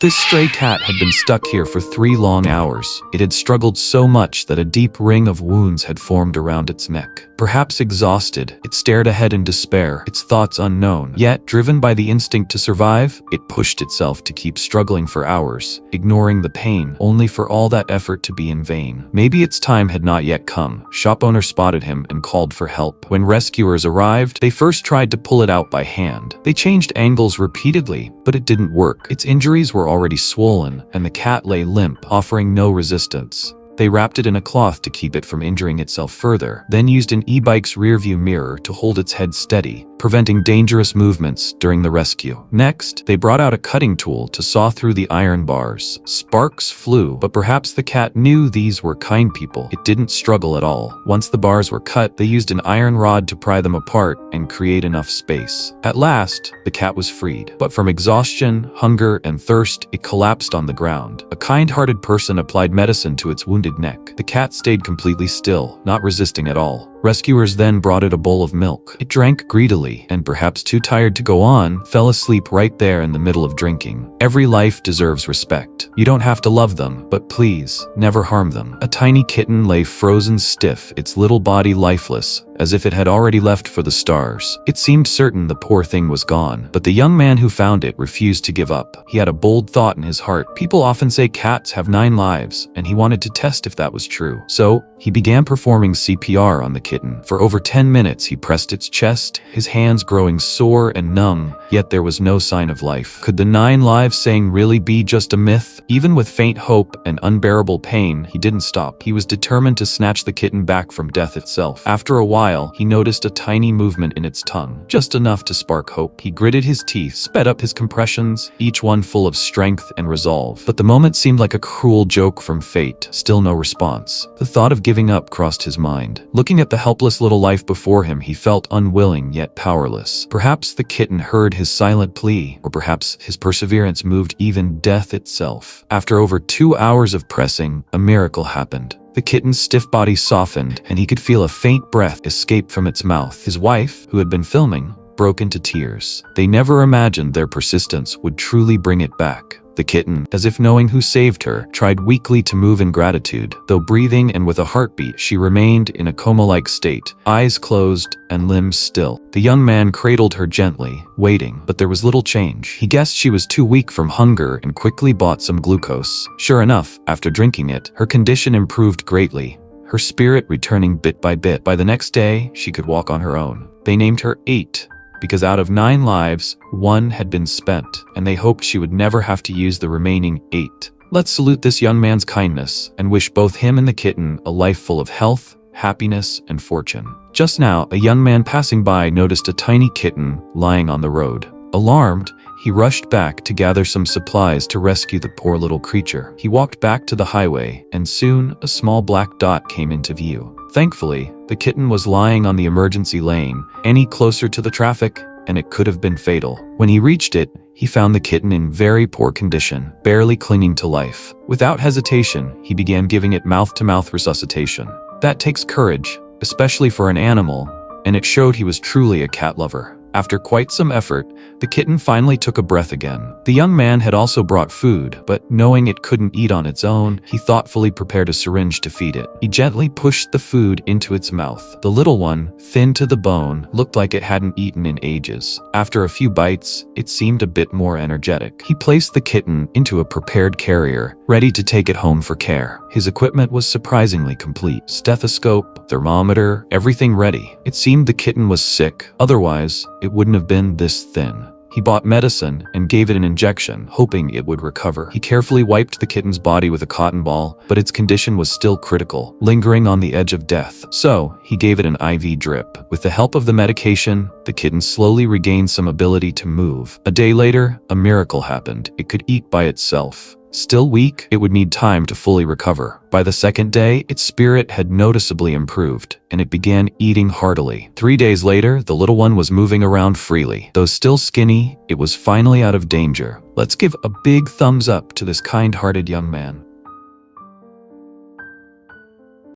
This stray cat had been stuck here for 3 long hours. It had struggled so much that a deep ring of wounds had formed around its neck. Perhaps exhausted, it stared ahead in despair, its thoughts unknown. Yet, driven by the instinct to survive, it pushed itself to keep struggling for hours, ignoring the pain, only for all that effort to be in vain. Maybe its time had not yet come. Shop owner spotted him and called for help. When rescuers arrived, they first tried to pull it out by hand. They changed angles repeatedly, but it didn't work. Its injuries were already swollen, and the cat lay limp, offering no resistance. They wrapped it in a cloth to keep it from injuring itself further, then used an e-bike's rearview mirror to hold its head steady, preventing dangerous movements during the rescue. Next, they brought out a cutting tool to saw through the iron bars. Sparks flew, but perhaps the cat knew these were kind people. It didn't struggle at all. Once the bars were cut, they used an iron rod to pry them apart and create enough space. At last, the cat was freed. But from exhaustion, hunger, and thirst, it collapsed on the ground. A kind-hearted person applied medicine to its wounded neck. The cat stayed completely still, not resisting at all. Rescuers then brought it a bowl of milk. It drank greedily, and perhaps too tired to go on, fell asleep right there in the middle of drinking. Every life deserves respect. You don't have to love them, but please, never harm them. A tiny kitten lay frozen stiff, its little body lifeless, as if it had already left for the stars. It seemed certain the poor thing was gone, but the young man who found it refused to give up. He had a bold thought in his heart. People often say cats have 9 lives, and he wanted to test if that was true. So, he began performing CPR on the kitten. For over 10 minutes, he pressed its chest, his hands growing sore and numb, yet there was no sign of life. Could the 9 lives saying really be just a myth? Even with faint hope and unbearable pain, he didn't stop. He was determined to snatch the kitten back from death itself. After a while, he noticed a tiny movement in its tongue, just enough to spark hope. He gritted his teeth, sped up his compressions, each one full of strength and resolve. But the moment seemed like a cruel joke from fate. Still no response. The thought of giving up crossed his mind. Looking at the helpless little life before him, he felt unwilling yet powerless. Perhaps the kitten heard his silent plea, or perhaps his perseverance moved even death itself. After over 2 hours of pressing, a miracle happened. The kitten's stiff body softened, and he could feel a faint breath escape from its mouth. His wife, who had been filming, broke into tears. They never imagined their persistence would truly bring it back. The kitten, as if knowing who saved her, tried weakly to move in gratitude. Though breathing and with a heartbeat, she remained in a coma-like state, eyes closed and limbs still. The young man cradled her gently, waiting, but there was little change. He guessed she was too weak from hunger and quickly bought some glucose. Sure enough, after drinking it, her condition improved greatly, her spirit returning bit by bit. By the next day, she could walk on her own. They named her 8. Because out of 9 lives, 1 had been spent, and they hoped she would never have to use the remaining 8. Let's salute this young man's kindness, and wish both him and the kitten a life full of health, happiness, and fortune. Just now, a young man passing by noticed a tiny kitten lying on the road. Alarmed, he rushed back to gather some supplies to rescue the poor little creature. He walked back to the highway, and soon a small black dot came into view. Thankfully, the kitten was lying on the emergency lane. Any closer to the traffic, and it could have been fatal. When he reached it, he found the kitten in very poor condition, barely clinging to life. Without hesitation, he began giving it mouth-to-mouth resuscitation. That takes courage, especially for an animal, and it showed he was truly a cat lover. After quite some effort, the kitten finally took a breath again. The young man had also brought food, but knowing it couldn't eat on its own, he thoughtfully prepared a syringe to feed it. He gently pushed the food into its mouth. The little one, thin to the bone, looked like it hadn't eaten in ages. After a few bites, it seemed a bit more energetic. He placed the kitten into a prepared carrier, ready to take it home for care. His equipment was surprisingly complete. Stethoscope, thermometer, everything ready. It seemed the kitten was sick. Otherwise, it wouldn't have been this thin. He bought medicine and gave it an injection, hoping it would recover. He carefully wiped the kitten's body with a cotton ball, but its condition was still critical, lingering on the edge of death. So, he gave it an IV drip. With the help of the medication, the kitten slowly regained some ability to move. A day later, a miracle happened. It could eat by itself. Still weak, it would need time to fully recover. By the second day, its spirit had noticeably improved, and it began eating heartily. 3 days later, the little one was moving around freely. Though still skinny, it was finally out of danger. Let's give a big thumbs up to this kind-hearted young man.